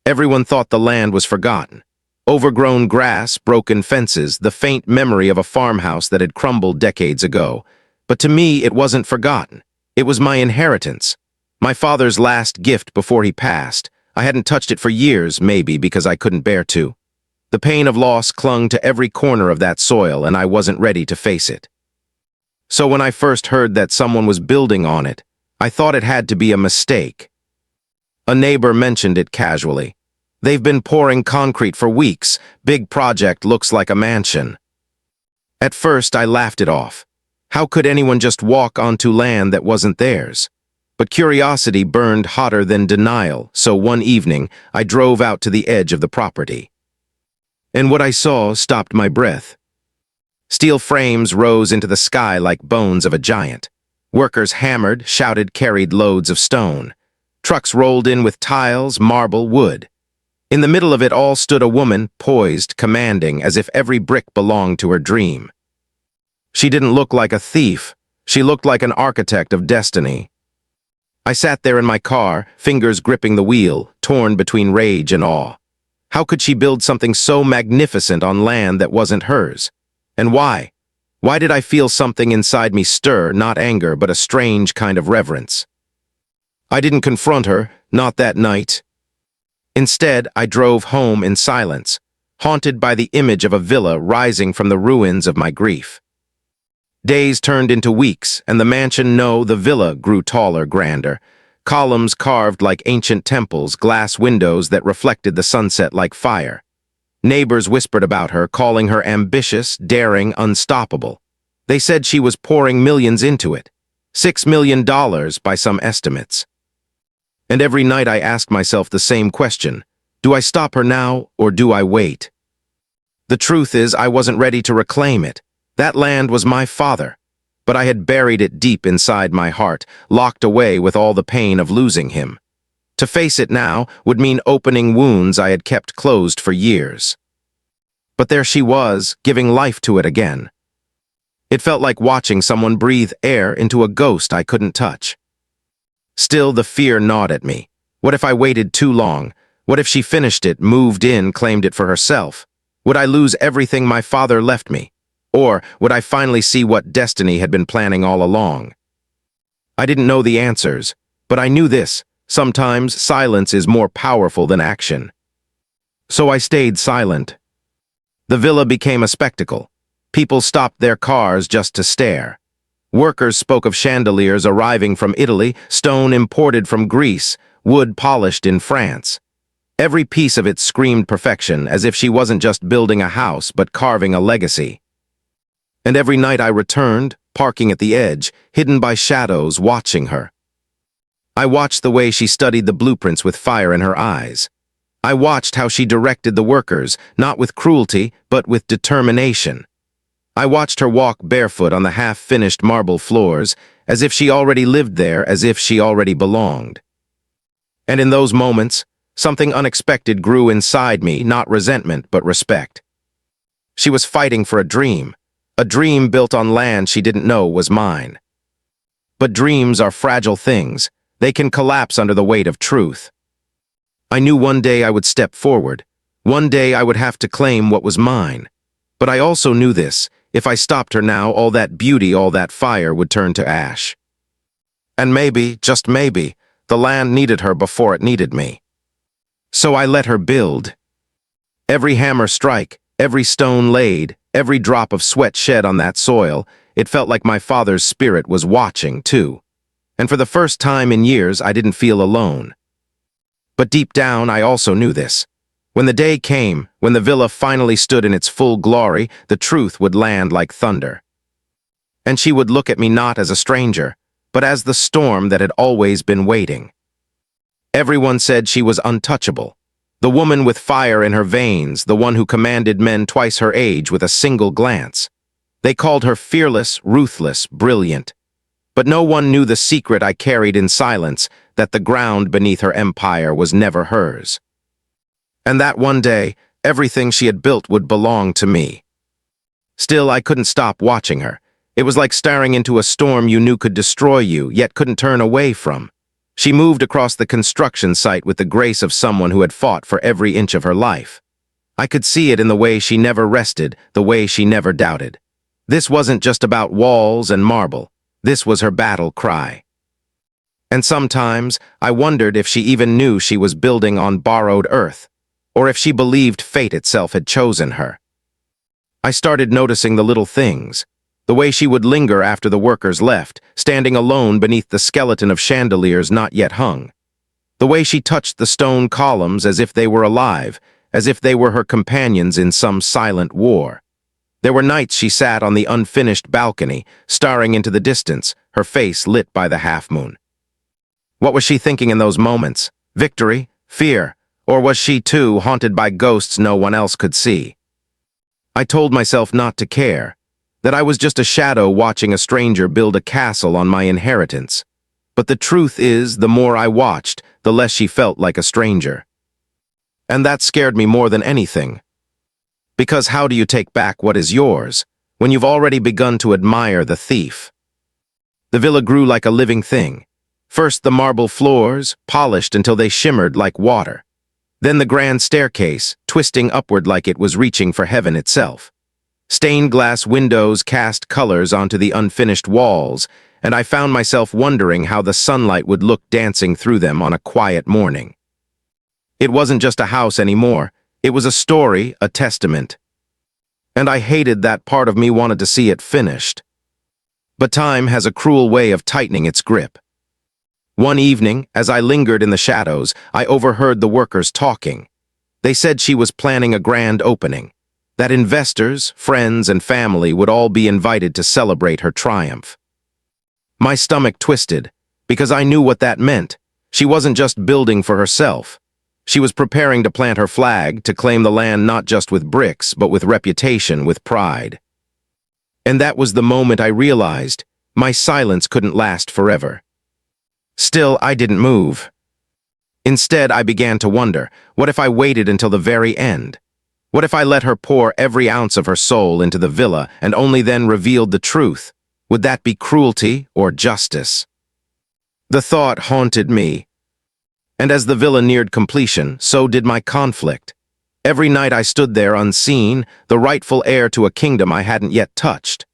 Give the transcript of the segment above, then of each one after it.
Everyone thought the land was forgotten. Overgrown grass, broken fences, the faint memory of a farmhouse that had crumbled decades ago. But to me, it wasn't forgotten. It was my inheritance. My father's last gift before he passed. I hadn't touched it for years, maybe because I couldn't bear to. The pain of loss clung to every corner of that soil, and I wasn't ready to face it. So when I first heard that someone was building on it, I thought it had to be a mistake. A neighbor mentioned it casually. They've been pouring concrete for weeks. Big project, looks like a mansion. At first, I laughed it off. How could anyone just walk onto land that wasn't theirs? But curiosity burned hotter than denial, so one evening, I drove out to the edge of the property. And what I saw stopped my breath. Steel frames rose into the sky like bones of a giant. Workers hammered, shouted, carried loads of stone. Trucks rolled in with tiles, marble, wood. In the middle of it all stood a woman, poised, commanding, as if every brick belonged to her dream. She didn't look like a thief. She looked like an architect of destiny. I sat there in my car, fingers gripping the wheel, torn between rage and awe. How could she build something so magnificent on land that wasn't hers? And why? Why did I feel something inside me stir, not anger, but a strange kind of reverence? I didn't confront her, not that night. Instead, I drove home in silence, haunted by the image of a villa rising from the ruins of my grief. Days turned into weeks, and the villa grew taller, grander. Columns carved like ancient temples, glass windows that reflected the sunset like fire. Neighbors whispered about her, calling her ambitious, daring, unstoppable. They said she was pouring millions into it. $6 million by some estimates. And every night I asked myself the same question. Do I stop her now, or do I wait? The truth is, I wasn't ready to reclaim it. That land was my father. But I had buried it deep inside my heart, locked away with all the pain of losing him. To face it now would mean opening wounds I had kept closed for years. But there she was, giving life to it again. It felt like watching someone breathe air into a ghost I couldn't touch. Still, the fear gnawed at me. What if I waited too long? What if she finished it, moved in, claimed it for herself? Would I lose everything my father left me? Or would I finally see what destiny had been planning all along? I didn't know the answers, but I knew this. Sometimes silence is more powerful than action. So I stayed silent. The villa became a spectacle. People stopped their cars just to stare. Workers spoke of chandeliers arriving from Italy, stone imported from Greece, wood polished in France. Every piece of it screamed perfection, as if she wasn't just building a house, but carving a legacy. And every night I returned, parking at the edge, hidden by shadows, watching her. I watched the way she studied the blueprints with fire in her eyes. I watched how she directed the workers, not with cruelty, but with determination. I watched her walk barefoot on the half-finished marble floors, as if she already lived there, as if she already belonged. And in those moments, something unexpected grew inside me, not resentment, but respect. She was fighting for a dream built on land she didn't know was mine. But dreams are fragile things. They can collapse under the weight of truth. I knew one day I would step forward. One day I would have to claim what was mine. But I also knew this. If I stopped her now, all that beauty, all that fire would turn to ash. And maybe, just maybe, the land needed her before it needed me. So I let her build. Every hammer strike, every stone laid, every drop of sweat shed on that soil, it felt like my father's spirit was watching, too. And for the first time in years, I didn't feel alone. But deep down, I also knew this. When the day came, when the villa finally stood in its full glory, the truth would land like thunder. And she would look at me not as a stranger, but as the storm that had always been waiting. Everyone said she was untouchable. The woman with fire in her veins, the one who commanded men twice her age with a single glance. They called her fearless, ruthless, brilliant. But no one knew the secret I carried in silence, that the ground beneath her empire was never hers. And that one day, everything she had built would belong to me. Still, I couldn't stop watching her. It was like staring into a storm you knew could destroy you, yet couldn't turn away from. She moved across the construction site with the grace of someone who had fought for every inch of her life. I could see it in the way she never rested, the way she never doubted. This wasn't just about walls and marble. This was her battle cry. And sometimes I wondered if she even knew she was building on borrowed earth, or if she believed fate itself had chosen her. I started noticing the little things, the way she would linger after the workers left, standing alone beneath the skeleton of chandeliers not yet hung. The way she touched the stone columns as if they were alive, as if they were her companions in some silent war. There were nights she sat on the unfinished balcony, staring into the distance, her face lit by the half-moon. What was she thinking in those moments? Victory? Fear? Or was she, too, haunted by ghosts no one else could see? I told myself not to care, that I was just a shadow watching a stranger build a castle on my inheritance. But the truth is, the more I watched, the less she felt like a stranger. And that scared me more than anything. Because how do you take back what is yours, when you've already begun to admire the thief? The villa grew like a living thing. First the marble floors, polished until they shimmered like water. Then the grand staircase, twisting upward like it was reaching for heaven itself. Stained glass windows cast colors onto the unfinished walls, and I found myself wondering how the sunlight would look dancing through them on a quiet morning. It wasn't just a house anymore. It was a story, a testament. And I hated that part of me wanted to see it finished. But time has a cruel way of tightening its grip. One evening, as I lingered in the shadows, I overheard the workers talking. They said she was planning a grand opening, that investors, friends, and family would all be invited to celebrate her triumph. My stomach twisted, because I knew what that meant. She wasn't just building for herself. She was preparing to plant her flag, to claim the land not just with bricks, but with reputation, with pride. And that was the moment I realized my silence couldn't last forever. Still, I didn't move. Instead, I began to wonder, what if I waited until the very end? What if I let her pour every ounce of her soul into the villa and only then revealed the truth? Would that be cruelty or justice? The thought haunted me. And as the villa neared completion, so did my conflict. Every night I stood there unseen, the rightful heir to a kingdom I hadn't yet touched.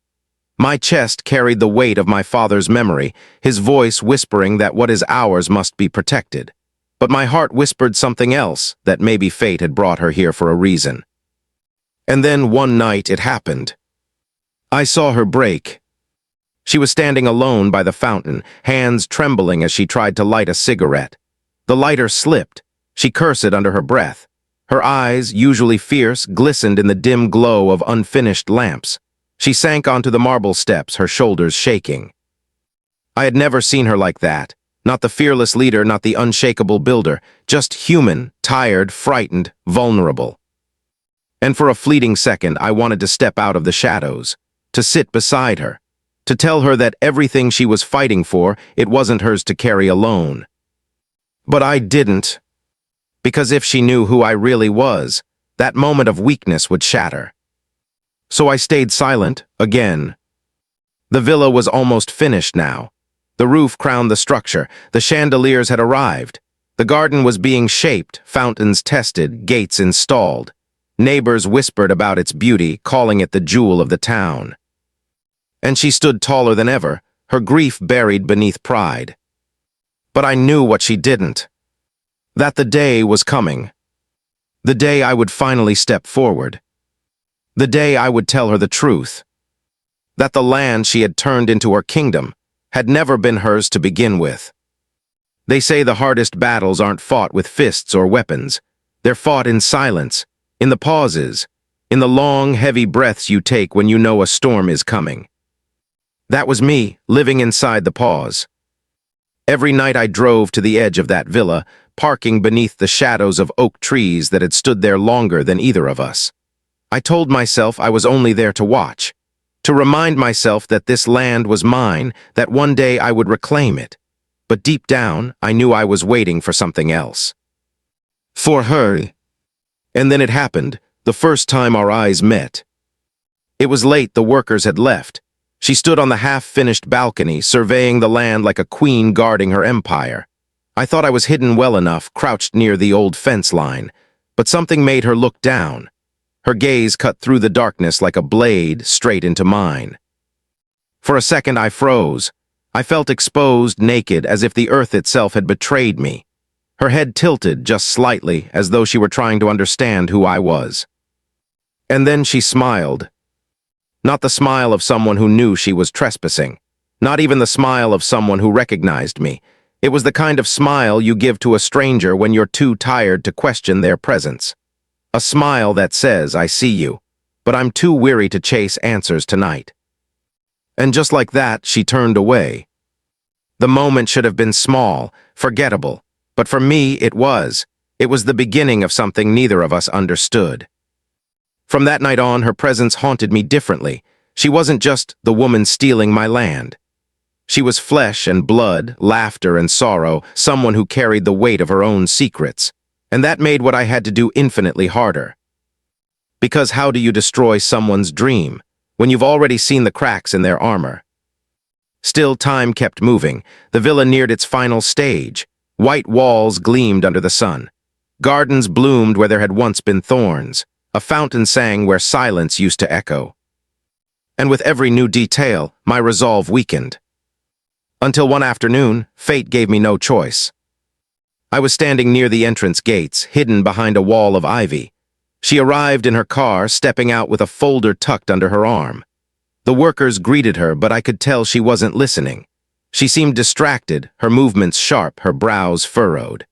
My chest carried the weight of my father's memory, his voice whispering that what is ours must be protected. But my heart whispered something else, that maybe fate had brought her here for a reason. And then one night it happened. I saw her break. She was standing alone by the fountain, hands trembling as she tried to light a cigarette. The lighter slipped. She cursed under her breath. Her eyes, usually fierce, glistened in the dim glow of unfinished lamps. She sank onto the marble steps, her shoulders shaking. I had never seen her like that. Not the fearless leader, not the unshakable builder. Just human, tired, frightened, vulnerable. And for a fleeting second, I wanted to step out of the shadows, to sit beside her, to tell her that everything she was fighting for, it wasn't hers to carry alone. But I didn't, because if she knew who I really was, that moment of weakness would shatter. So I stayed silent, again. The villa was almost finished now. The roof crowned the structure, the chandeliers had arrived. The garden was being shaped, fountains tested, gates installed. Neighbors whispered about its beauty, calling it the jewel of the town. And she stood taller than ever, her grief buried beneath pride. But I knew what she didn't. That the day was coming. The day I would finally step forward. The day I would tell her the truth. That the land she had turned into her kingdom had never been hers to begin with. They say the hardest battles aren't fought with fists or weapons. They're fought in silence, in the pauses, in the long, heavy breaths you take when you know a storm is coming. That was me, living inside the pause. Every night I drove to the edge of that villa, parking beneath the shadows of oak trees that had stood there longer than either of us. I told myself I was only there to watch, to remind myself that this land was mine, that one day I would reclaim it. But deep down, I knew I was waiting for something else. For her. And then it happened, the first time our eyes met. It was late, the workers had left. She stood on the half-finished balcony, surveying the land like a queen guarding her empire. I thought I was hidden well enough, crouched near the old fence line, but something made her look down. Her gaze cut through the darkness like a blade straight into mine. For a second I froze. I felt exposed, naked, as if the earth itself had betrayed me. Her head tilted just slightly, as though she were trying to understand who I was. And then she smiled. Not the smile of someone who knew she was trespassing. Not even the smile of someone who recognized me. It was the kind of smile you give to a stranger when you're too tired to question their presence. A smile that says, "I see you, but I'm too weary to chase answers tonight." And just like that, she turned away. The moment should have been small, forgettable, but for me it was. It was the beginning of something neither of us understood. From that night on, her presence haunted me differently. She wasn't just the woman stealing my land. She was flesh and blood, laughter and sorrow, someone who carried the weight of her own secrets. And that made what I had to do infinitely harder. Because how do you destroy someone's dream when you've already seen the cracks in their armor? Still, time kept moving. The villa neared its final stage. White walls gleamed under the sun. Gardens bloomed where there had once been thorns. A fountain sang where silence used to echo. And with every new detail, my resolve weakened. Until one afternoon, fate gave me no choice. I was standing near the entrance gates, hidden behind a wall of ivy. She arrived in her car, stepping out with a folder tucked under her arm. The workers greeted her, but I could tell she wasn't listening. She seemed distracted, her movements sharp, her brows furrowed.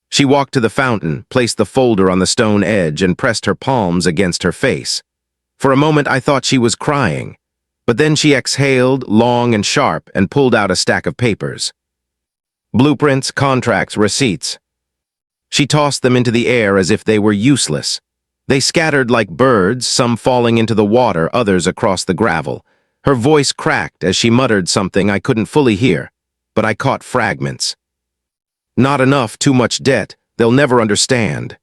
She walked to the fountain, placed the folder on the stone edge, and pressed her palms against her face. For a moment I thought she was crying, but then she exhaled, long and sharp, and pulled out a stack of papers. Blueprints, contracts, receipts. She tossed them into the air as if they were useless. They scattered like birds, some falling into the water, others across the gravel. Her voice cracked as she muttered something I couldn't fully hear, but I caught fragments. Not enough, too much debt, they'll never understand.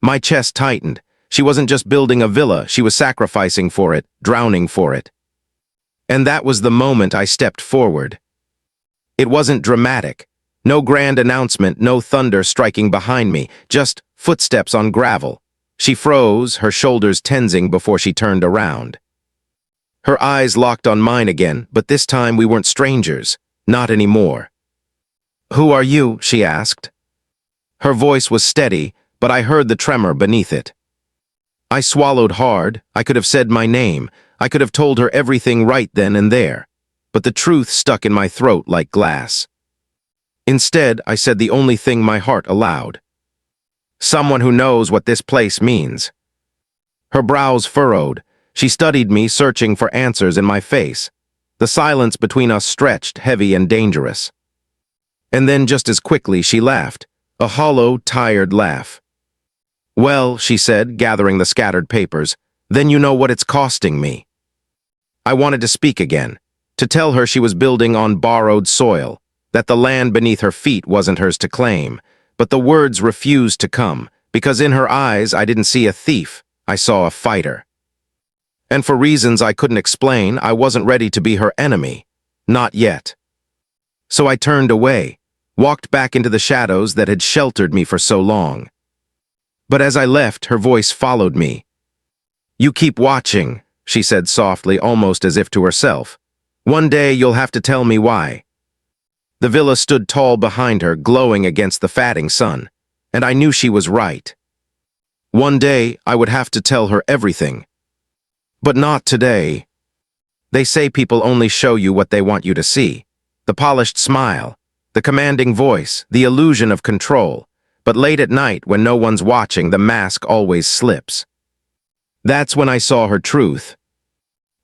My chest tightened. She wasn't just building a villa, she was sacrificing for it, drowning for it. And that was the moment I stepped forward. It wasn't dramatic. No grand announcement, no thunder striking behind me, just footsteps on gravel. She froze, her shoulders tensing before she turned around. Her eyes locked on mine again, but this time we weren't strangers. Not anymore. "Who are you?" she asked. Her voice was steady, but I heard the tremor beneath it. I swallowed hard. I could have said my name. I could have told her everything right then and there. But the truth stuck in my throat like glass. Instead, I said the only thing my heart allowed. "Someone who knows what this place means." Her brows furrowed. She studied me, searching for answers in my face. The silence between us stretched, heavy and dangerous. And then just as quickly she laughed, a hollow, tired laugh. "Well," she said, gathering the scattered papers, "then you know what it's costing me." I wanted to speak again, to tell her she was building on borrowed soil, that the land beneath her feet wasn't hers to claim, but the words refused to come, because in her eyes I didn't see a thief, I saw a fighter. And for reasons I couldn't explain, I wasn't ready to be her enemy. Not yet. So I turned away, walked back into the shadows that had sheltered me for so long. But as I left, her voice followed me. "You keep watching," she said softly, almost as if to herself. "One day you'll have to tell me why." The villa stood tall behind her, glowing against the fading sun, and I knew she was right. One day I would have to tell her everything. But not today. They say people only show you what they want you to see. The polished smile, the commanding voice, the illusion of control. But late at night, when no one's watching, the mask always slips. That's when I saw her truth.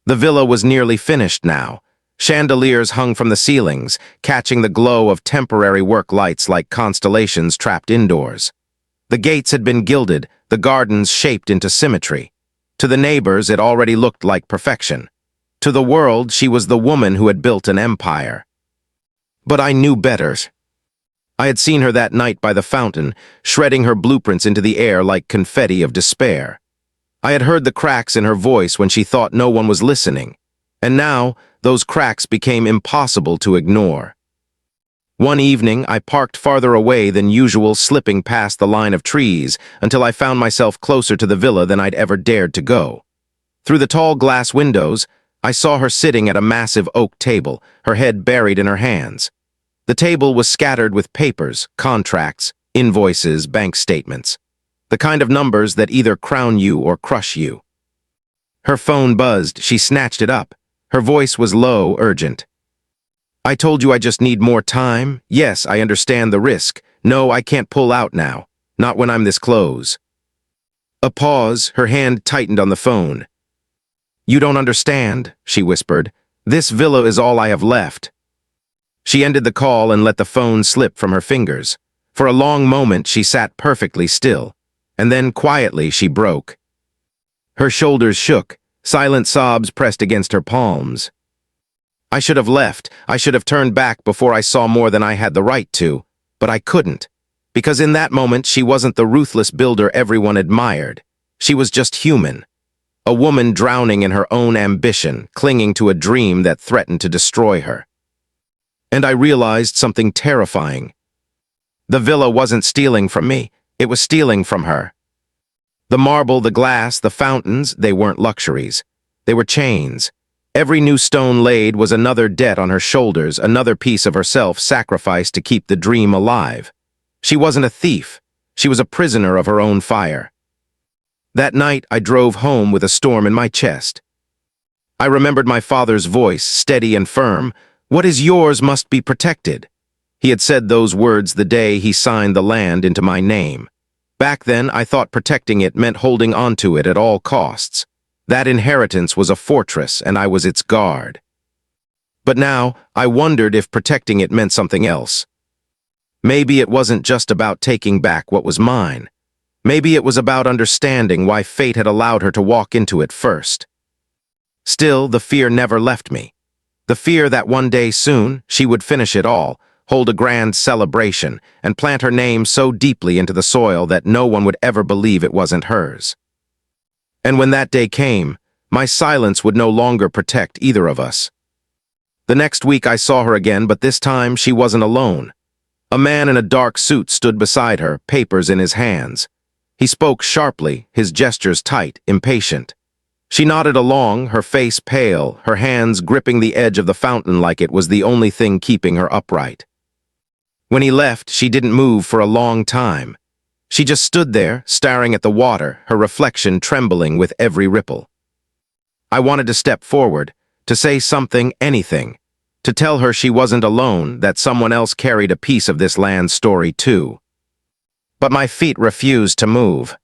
The villa was nearly finished now. Chandeliers hung from the ceilings, catching the glow of temporary work lights like constellations trapped indoors. The gates had been gilded, the gardens shaped into symmetry. To the neighbors, it already looked like perfection. To the world, she was the woman who had built an empire. But I knew better. I had seen her that night by the fountain, shredding her blueprints into the air like confetti of despair. I had heard the cracks in her voice when she thought no one was listening. And now, those cracks became impossible to ignore. One evening, I parked farther away than usual, slipping past the line of trees until I found myself closer to the villa than I'd ever dared to go. Through the tall glass windows, I saw her sitting at a massive oak table, her head buried in her hands. The table was scattered with papers, contracts, invoices, bank statements. The kind of numbers that either crown you or crush you. Her phone buzzed. She snatched it up. Her voice was low, urgent. "I told you I just need more time. Yes, I understand the risk. No, I can't pull out now. Not when I'm this close." A pause, her hand tightened on the phone. "You don't understand," she whispered. "This villa is all I have left." She ended the call and let the phone slip from her fingers. For a long moment she sat perfectly still, and then quietly she broke. Her shoulders shook, silent sobs pressed against her palms. "I should have left. I should have turned back before I saw more than I had the right to, but I couldn't. Because in that moment she wasn't the ruthless builder everyone admired. She was just human. A woman drowning in her own ambition, clinging to a dream that threatened to destroy her. And I realized something terrifying. The villa wasn't stealing from me, it was stealing from her. The marble, the glass, the fountains, they weren't luxuries. They were chains. Every new stone laid was another debt on her shoulders, another piece of herself sacrificed to keep the dream alive. She wasn't a thief. She was a prisoner of her own fire. That night, I drove home with a storm in my chest. I remembered my father's voice, steady and firm. "What is yours must be protected." He had said those words the day he signed the land into my name. Back then, I thought protecting it meant holding onto it at all costs. That inheritance was a fortress, and I was its guard. But now, I wondered if protecting it meant something else. Maybe it wasn't just about taking back what was mine. Maybe it was about understanding why fate had allowed her to walk into it first. Still, the fear never left me. The fear that one day soon, she would finish it all, hold a grand celebration, and plant her name so deeply into the soil that no one would ever believe it wasn't hers. And when that day came, my silence would no longer protect either of us. The next week I saw her again, but this time she wasn't alone. A man in a dark suit stood beside her, papers in his hands. He spoke sharply, his gestures tight, impatient. She nodded along, her face pale, her hands gripping the edge of the fountain like it was the only thing keeping her upright. When he left, she didn't move for a long time. She just stood there, staring at the water, her reflection trembling with every ripple. I wanted to step forward, to say something, anything, to tell her she wasn't alone, that someone else carried a piece of this land's story too. But my feet refused to move.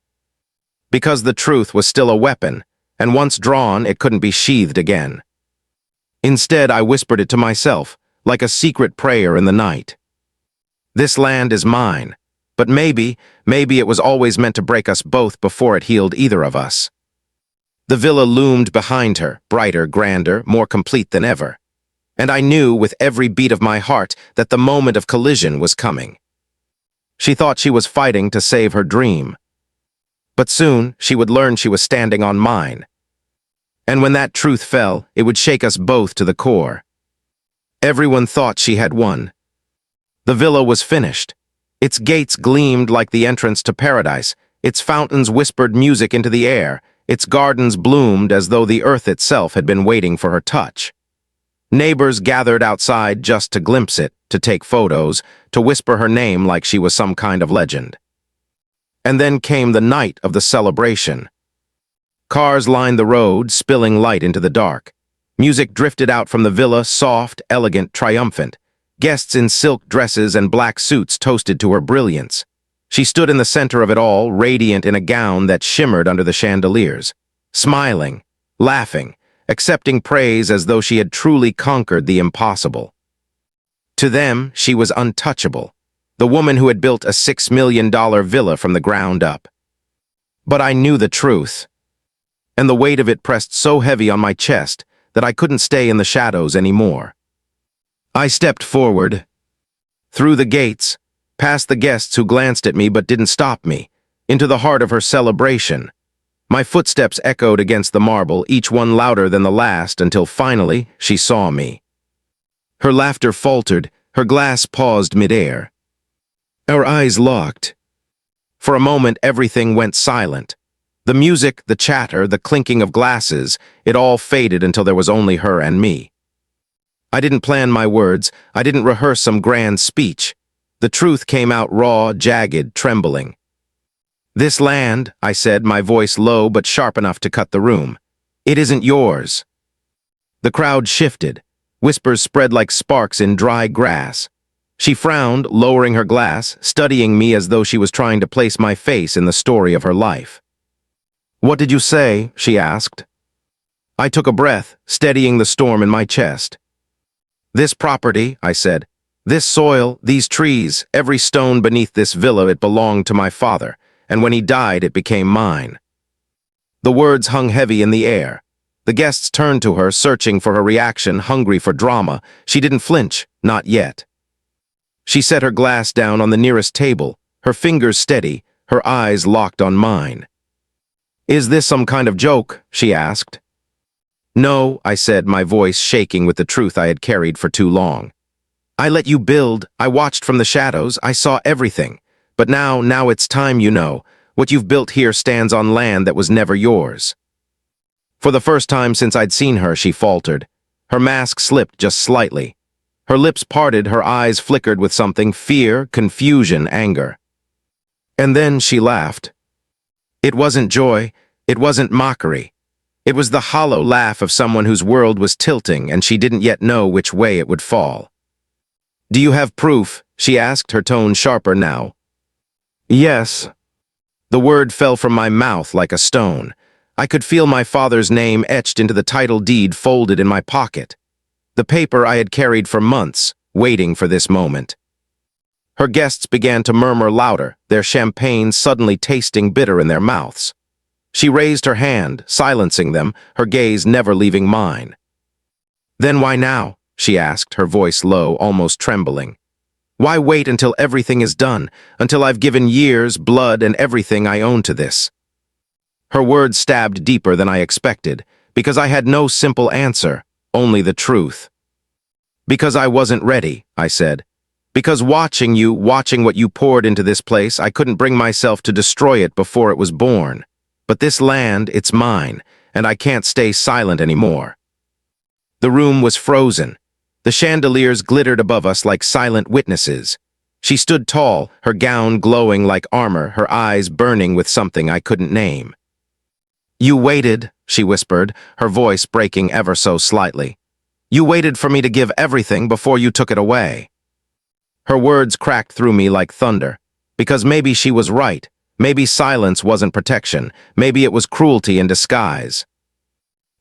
Because the truth was still a weapon, and once drawn, it couldn't be sheathed again. Instead, I whispered it to myself, like a secret prayer in the night. This land is mine, but maybe it was always meant to break us both before it healed either of us. The villa loomed behind her, brighter, grander, more complete than ever. And I knew with every beat of my heart that the moment of collision was coming. She thought she was fighting to save her dream. But soon, she would learn she was standing on mine. And when that truth fell, it would shake us both to the core. Everyone thought she had won. The villa was finished. Its gates gleamed like the entrance to paradise. Its fountains whispered music into the air. Its gardens bloomed as though the earth itself had been waiting for her touch. Neighbors gathered outside just to glimpse it, to take photos, to whisper her name like she was some kind of legend. And then came the night of the celebration. Cars lined the road, spilling light into the dark. Music drifted out from the villa, soft, elegant, triumphant. Guests in silk dresses and black suits toasted to her brilliance. She stood in the center of it all, radiant in a gown that shimmered under the chandeliers, smiling, laughing, accepting praise as though she had truly conquered the impossible. To them, she was untouchable, the woman who had built a $6 million villa from the ground up. But I knew the truth, and the weight of it pressed so heavy on my chest that I couldn't stay in the shadows anymore. I stepped forward, through the gates, past the guests who glanced at me but didn't stop me, into the heart of her celebration. My footsteps echoed against the marble, each one louder than the last, until finally she saw me. Her laughter faltered, Her glass paused midair. Our eyes locked. For a moment, everything went silent. The music, the chatter, the clinking of glasses, it all faded until there was only her and me. I didn't plan my words. I didn't rehearse some grand speech. The truth came out raw, jagged, trembling. "This land," I said, my voice low but sharp enough to cut the room, "it isn't yours." The crowd shifted. Whispers spread like sparks in dry grass. She frowned, lowering her glass, studying me as though she was trying to place my face in the story of her life. "What did you say?" she asked. I took a breath, steadying the storm in my chest. "This property," I said, "this soil, these trees, every stone beneath this villa, it belonged to my father, and when he died, it became mine." The words hung heavy in the air. The guests turned to her, searching for her reaction, hungry for drama. She didn't flinch, not yet. She set her glass down on the nearest table, her fingers steady, her eyes locked on mine. "Is this some kind of joke?" she asked. "No," I said, my voice shaking with the truth I had carried for too long. "I let you build, I watched from the shadows, I saw everything. But now it's time, you know. What you've built here stands on land that was never yours." For the first time since I'd seen her, she faltered. Her mask slipped just slightly. Her lips parted, her eyes flickered with something, fear, confusion, anger. And then she laughed. It wasn't joy, it wasn't mockery. It was the hollow laugh of someone whose world was tilting and she didn't yet know which way it would fall. "Do you have proof?" she asked, her tone sharper now. "Yes." The word fell from my mouth like a stone. I could feel my father's name etched into the title deed folded in my pocket. The paper I had carried for months, waiting for this moment. Her guests began to murmur louder, their champagne suddenly tasting bitter in their mouths. She raised her hand, silencing them, her gaze never leaving mine. "Then why now?" she asked, her voice low, almost trembling. "Why wait until everything is done, until I've given years, blood, and everything I own to this?" Her words stabbed deeper than I expected, because I had no simple answer, only the truth. "Because I wasn't ready," I said. "Because watching what you poured into this place, I couldn't bring myself to destroy it before it was born. But this land, it's mine, and I can't stay silent anymore." The room was frozen. The chandeliers glittered above us like silent witnesses. She stood tall, her gown glowing like armor, her eyes burning with something I couldn't name. "You waited," she whispered, her voice breaking ever so slightly. "You waited for me to give everything before you took it away." Her words cracked through me like thunder, because maybe she was right. Maybe silence wasn't protection. Maybe it was cruelty in disguise.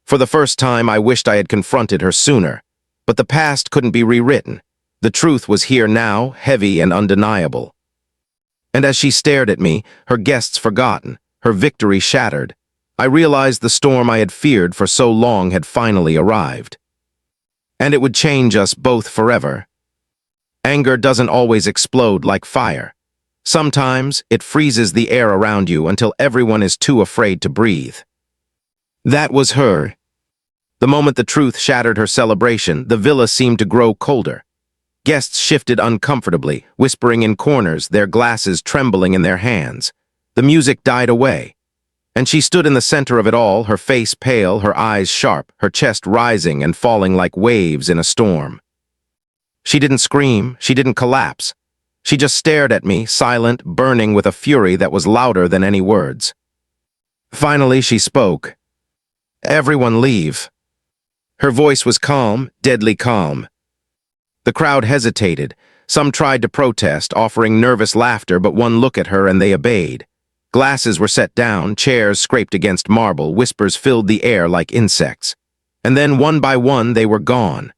For the first time, I wished I had confronted her sooner. But the past couldn't be rewritten. The truth was here now, heavy and undeniable. And as she stared at me, her guests forgotten, her victory shattered, I realized the storm I had feared for so long had finally arrived. And it would change us both forever. Anger doesn't always explode like fire. Sometimes it freezes the air around you until everyone is too afraid to breathe. That was her. The moment the truth shattered her celebration, the villa seemed to grow colder. Guests shifted uncomfortably, whispering in corners, their glasses trembling in their hands. The music died away. And she stood in the center of it all, her face pale, her eyes sharp, her chest rising and falling like waves in a storm. She didn't scream, she didn't collapse. She just stared at me, silent, burning with a fury that was louder than any words. Finally, she spoke. "Everyone leave." Her voice was calm, deadly calm. The crowd hesitated. Some tried to protest, offering nervous laughter, but one look at her and they obeyed. Glasses were set down, chairs scraped against marble, whispers filled the air like insects. And then, one by one, they were gone.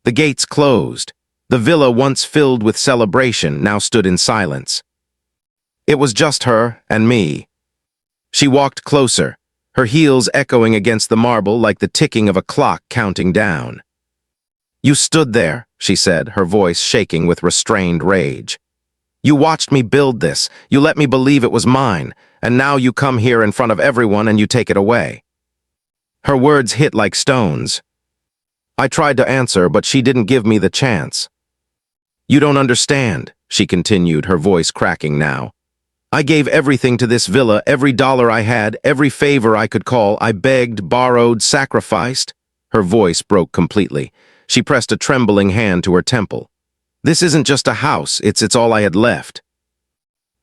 The gates closed. The villa, once filled with celebration, now stood in silence. It was just her and me. She walked closer, her heels echoing against the marble like the ticking of a clock counting down. "You stood there," she said, her voice shaking with restrained rage. "You watched me build this, you let me believe it was mine, and now you come here in front of everyone and you take it away." Her words hit like stones. I tried to answer, but she didn't give me the chance. You don't understand, she continued, her voice cracking now. I gave everything to this villa, every dollar I had, every favor I could call. I begged, borrowed, sacrificed. Her voice broke completely. She pressed a trembling hand to her temple. This isn't just a house, it's all I had left.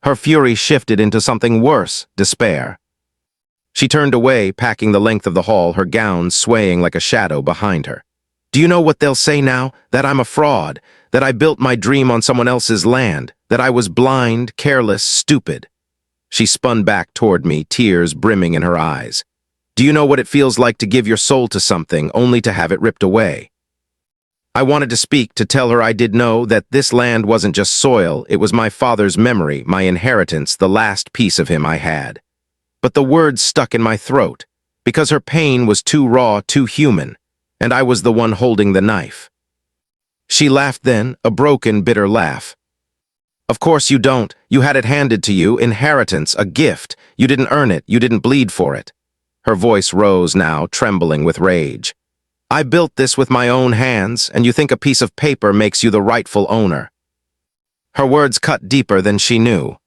Her fury shifted into something worse, despair. She turned away, packing the length of the hall, her gown swaying like a shadow behind her. Do you know what they'll say now? That I'm a fraud, that I built my dream on someone else's land, that I was blind, careless, stupid. She spun back toward me, tears brimming in her eyes. Do you know what it feels like to give your soul to something only to have it ripped away? I wanted to speak, to tell her I did know that this land wasn't just soil, it was my father's memory, my inheritance, the last piece of him I had. But the words stuck in my throat, because her pain was too raw, too human, and I was the one holding the knife. She laughed then, a broken, bitter laugh. Of course you don't. You had it handed to you, inheritance, a gift. You didn't earn it, you didn't bleed for it. Her voice rose now, trembling with rage. I built this with my own hands, and you think a piece of paper makes you the rightful owner. Her words cut deeper than she knew.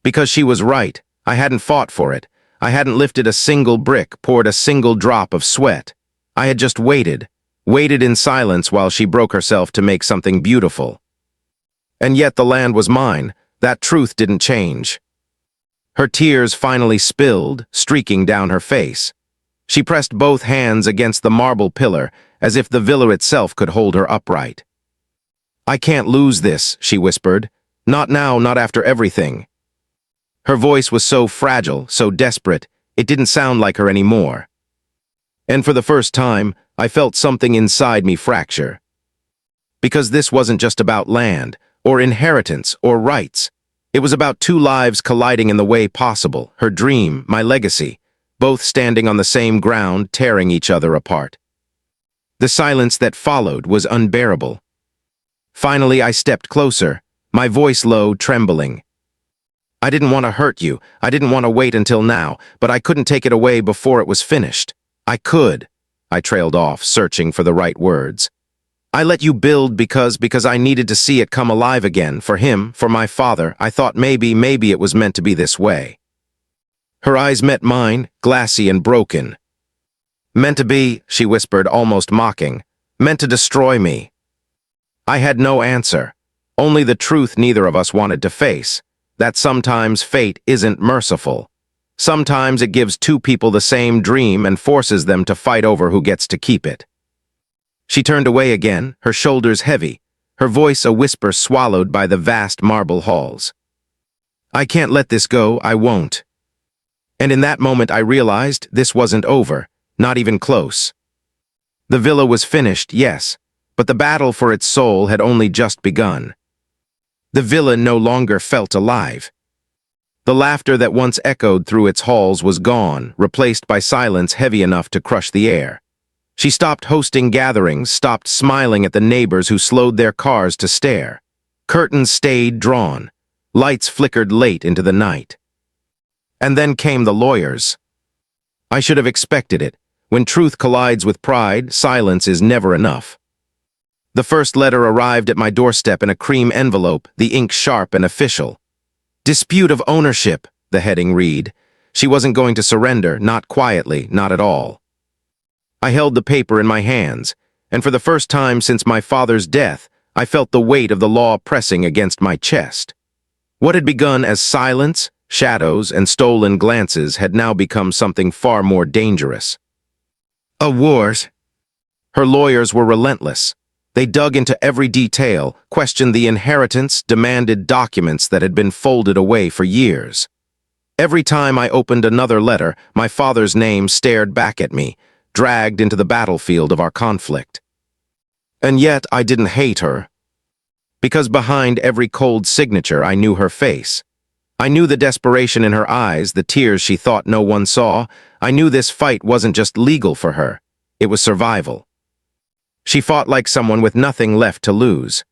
Because she was right, I hadn't fought for it. I hadn't lifted a single brick, poured a single drop of sweat. I had just waited in silence while she broke herself to make something beautiful. And yet the land was mine. That truth didn't change. Her tears finally spilled, streaking down her face. She pressed both hands against the marble pillar, as if the villa itself could hold her upright. I can't lose this, she whispered. Not now, not after everything. Her voice was so fragile, so desperate, it didn't sound like her anymore. And for the first time, I felt something inside me fracture. Because this wasn't just about land, or inheritance, or rights. It was about two lives colliding in the way possible, her dream, my legacy, both standing on the same ground, tearing each other apart. The silence that followed was unbearable. Finally, I stepped closer, my voice low, trembling. I didn't want to hurt you, I didn't want to wait until now, but I couldn't take it away before it was finished. I could. I trailed off, searching for the right words. I let you build because I needed to see it come alive again, for him, for my father. I thought maybe it was meant to be this way. Her eyes met mine, glassy and broken. Meant to be, she whispered, almost mocking. Meant to destroy me. I had no answer, only the truth neither of us wanted to face, that sometimes fate isn't merciful. Sometimes it gives two people the same dream and forces them to fight over who gets to keep it. She turned away again, her shoulders heavy, her voice a whisper swallowed by the vast marble halls. I can't let this go, I won't. And in that moment I realized this wasn't over, not even close. The villa was finished, yes, but the battle for its soul had only just begun. The villa no longer felt alive. The laughter that once echoed through its halls was gone, replaced by silence heavy enough to crush the air. She stopped hosting gatherings, stopped smiling at the neighbors who slowed their cars to stare. Curtains stayed drawn. Lights flickered late into the night. And then came the lawyers. I should have expected it. When truth collides with pride, silence is never enough. The first letter arrived at my doorstep in a cream envelope, the ink sharp and official. Dispute of ownership, the heading read. She wasn't going to surrender, not quietly, not at all. I held the paper in my hands, and for the first time since my father's death, I felt the weight of the law pressing against my chest. What had begun as silence, shadows, and stolen glances had now become something far more dangerous. A war. Her lawyers were relentless. They dug into every detail, questioned the inheritance, demanded documents that had been folded away for years. Every time I opened another letter, my father's name stared back at me, dragged into the battlefield of our conflict. And yet I didn't hate her. Because behind every cold signature I knew her face. I knew the desperation in her eyes, the tears she thought no one saw. I knew this fight wasn't just legal for her. It was survival. She fought like someone with nothing left to lose.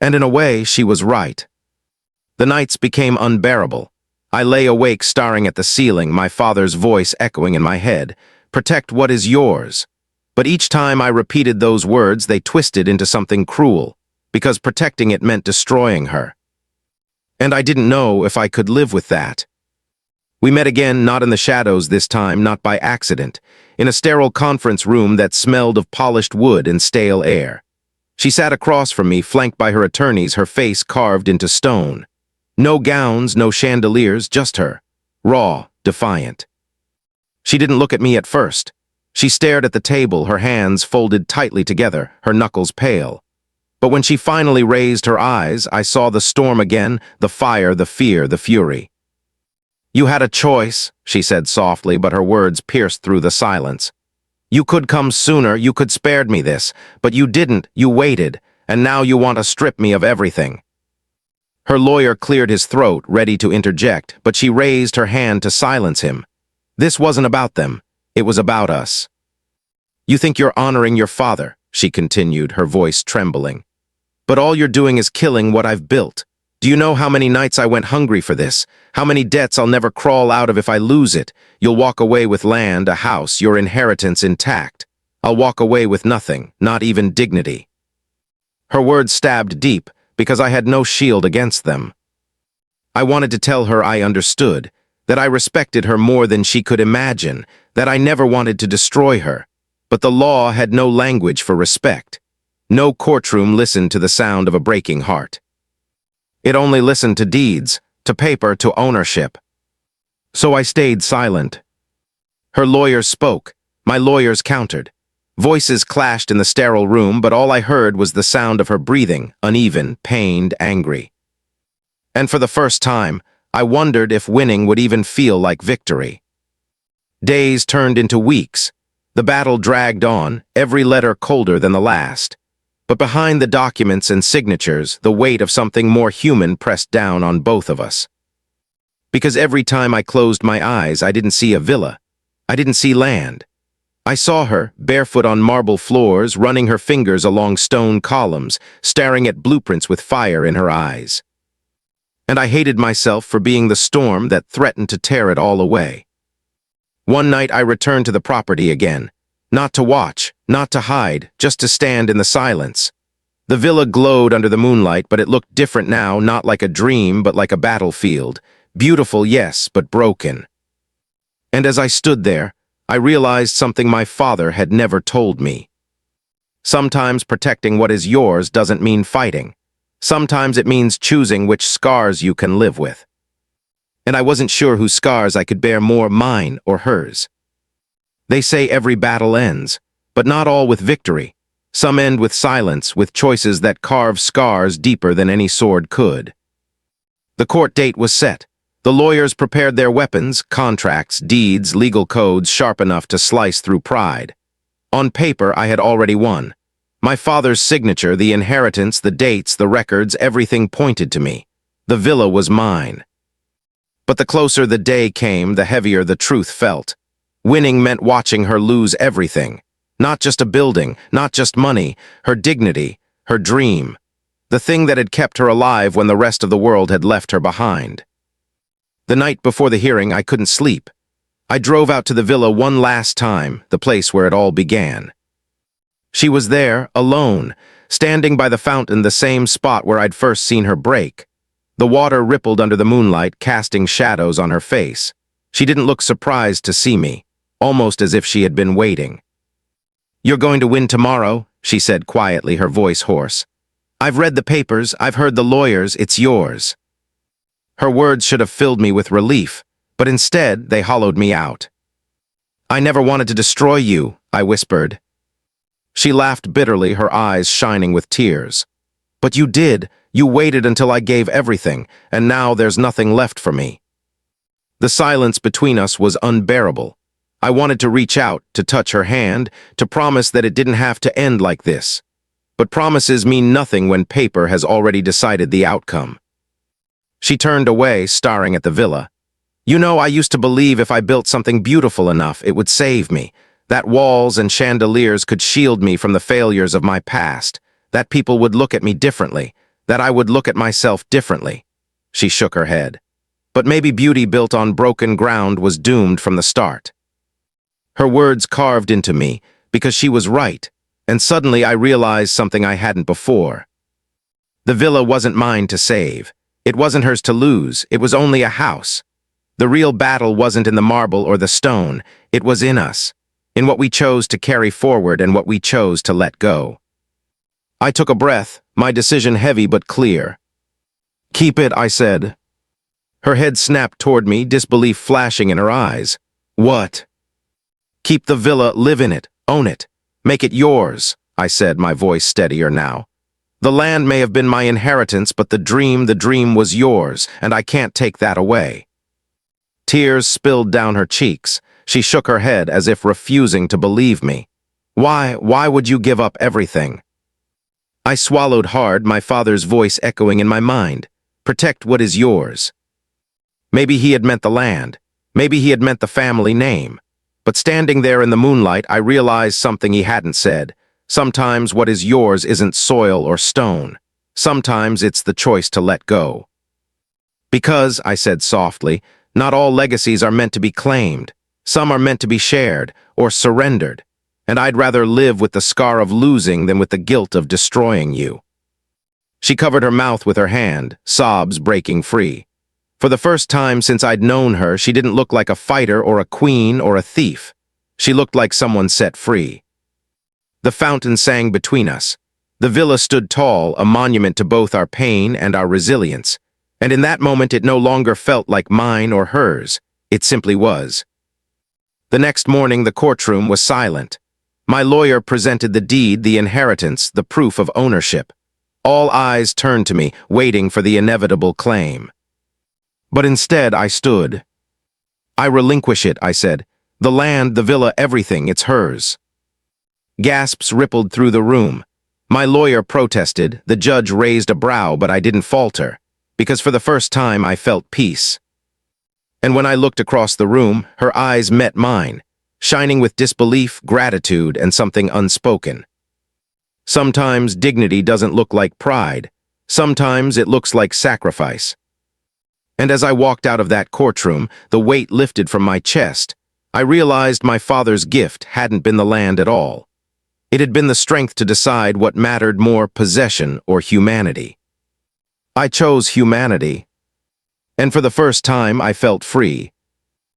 And in a way, she was right. The nights became unbearable. I lay awake staring at the ceiling, my father's voice echoing in my head. Protect what is yours. But each time I repeated those words, they twisted into something cruel. because protecting it meant destroying her. And I didn't know if I could live with that. We met again, not in the shadows this time, not by accident, in a sterile conference room that smelled of polished wood and stale air. She sat across from me, flanked by her attorneys, her face carved into stone. No gowns, no chandeliers, just her, raw, defiant. She didn't look at me at first. She stared at the table, her hands folded tightly together, her knuckles pale. But when she finally raised her eyes, I saw the storm again, the fire, the fear, the fury. "You had a choice," she said softly, but her words pierced through the silence. "You could come sooner, you could spared me this, but you didn't, you waited, and now you want to strip me of everything." Her lawyer cleared his throat, ready to interject, but she raised her hand to silence him. This wasn't about them, it was about us. "You think you're honoring your father," she continued, her voice trembling. "But all you're doing is killing what I've built. Do you know how many nights I went hungry for this? How many debts I'll never crawl out of if I lose it? You'll walk away with land, a house, your inheritance intact. I'll walk away with nothing, not even dignity." Her words stabbed deep, because I had no shield against them. I wanted to tell her I understood, that I respected her more than she could imagine, that I never wanted to destroy her. But the law had no language for respect. No courtroom listened to the sound of a breaking heart. It only listened to deeds, to paper, to ownership. So I stayed silent. Her lawyers spoke. My lawyers countered. Voices clashed in the sterile room, but all I heard was the sound of her breathing, uneven, pained, angry. And for the first time, I wondered if winning would even feel like victory. Days turned into weeks. The battle dragged on, every letter colder than the last. But behind the documents and signatures, the weight of something more human pressed down on both of us. Because every time I closed my eyes, I didn't see a villa. I didn't see land. I saw her, barefoot on marble floors, running her fingers along stone columns, staring at blueprints with fire in her eyes. And I hated myself for being the storm that threatened to tear it all away. One night I returned to the property again. Not to watch, not to hide, just to stand in the silence. The villa glowed under the moonlight, but it looked different now, not like a dream, but like a battlefield. Beautiful, yes, but broken. And as I stood there, I realized something my father had never told me. Sometimes protecting what is yours doesn't mean fighting. Sometimes it means choosing which scars you can live with. And I wasn't sure whose scars I could bear more, mine or hers. They say every battle ends, but not all with victory. Some end with silence, with choices that carve scars deeper than any sword could. The court date was set. The lawyers prepared their weapons, contracts, deeds, legal codes sharp enough to slice through pride. On paper, I had already won. My father's signature, the inheritance, the dates, the records, everything pointed to me. The villa was mine. But the closer the day came, the heavier the truth felt. Winning meant watching her lose everything. Not just a building, not just money, her dignity, her dream. The thing that had kept her alive when the rest of the world had left her behind. The night before the hearing, I couldn't sleep. I drove out to the villa one last time, the place where it all began. She was there, alone, standing by the fountain, the same spot where I'd first seen her break. The water rippled under the moonlight, casting shadows on her face. She didn't look surprised to see me, almost as if she had been waiting. "You're going to win tomorrow," she said quietly, her voice hoarse. "I've read the papers, I've heard the lawyers, it's yours." Her words should have filled me with relief, but instead they hollowed me out. "I never wanted to destroy you," I whispered. She laughed bitterly, her eyes shining with tears. "But you did. You waited until I gave everything, and now there's nothing left for me." The silence between us was unbearable. I wanted to reach out, to touch her hand, to promise that it didn't have to end like this. But promises mean nothing when paper has already decided the outcome. She turned away, staring at the villa. "You know, I used to believe if I built something beautiful enough, it would save me. That walls and chandeliers could shield me from the failures of my past. That people would look at me differently. That I would look at myself differently." She shook her head. But maybe beauty built on broken ground was doomed from the start. Her words carved into me, because she was right, and suddenly I realized something I hadn't before. The villa wasn't mine to save. It wasn't hers to lose. It was only a house. The real battle wasn't in the marble or the stone. It was in us, in what we chose to carry forward and what we chose to let go. I took a breath, my decision heavy but clear. "Keep it," I said. Her head snapped toward me, disbelief flashing in her eyes. "What?" "Keep the villa, live in it, own it. Make it yours," I said, my voice steadier now. "The land may have been my inheritance, but the dream was yours, and I can't take that away." Tears spilled down her cheeks. She shook her head as if refusing to believe me. Why would you give up everything?" I swallowed hard, my father's voice echoing in my mind. "Protect what is yours." Maybe he had meant the land. Maybe he had meant the family name. But standing there in the moonlight, I realized something he hadn't said. Sometimes what is yours isn't soil or stone. Sometimes it's the choice to let go. "Because," I said softly, "not all legacies are meant to be claimed. Some are meant to be shared or surrendered. And I'd rather live with the scar of losing than with the guilt of destroying you." She covered her mouth with her hand, sobs breaking free. For the first time since I'd known her, she didn't look like a fighter or a queen or a thief. She looked like someone set free. The fountain sang between us. The villa stood tall, a monument to both our pain and our resilience. And in that moment it no longer felt like mine or hers. It simply was. The next morning the courtroom was silent. My lawyer presented the deed, the inheritance, the proof of ownership. All eyes turned to me, waiting for the inevitable claim. But instead I stood. "I relinquish it," I said. "The land, the villa, everything, it's hers." Gasps rippled through the room. My lawyer protested, the judge raised a brow, but I didn't falter, because for the first time I felt peace. And when I looked across the room, her eyes met mine, shining with disbelief, gratitude, and something unspoken. Sometimes dignity doesn't look like pride. Sometimes it looks like sacrifice. And as I walked out of that courtroom, the weight lifted from my chest. I realized my father's gift hadn't been the land at all. It had been the strength to decide what mattered more, possession or humanity. I chose humanity. And for the first time, I felt free.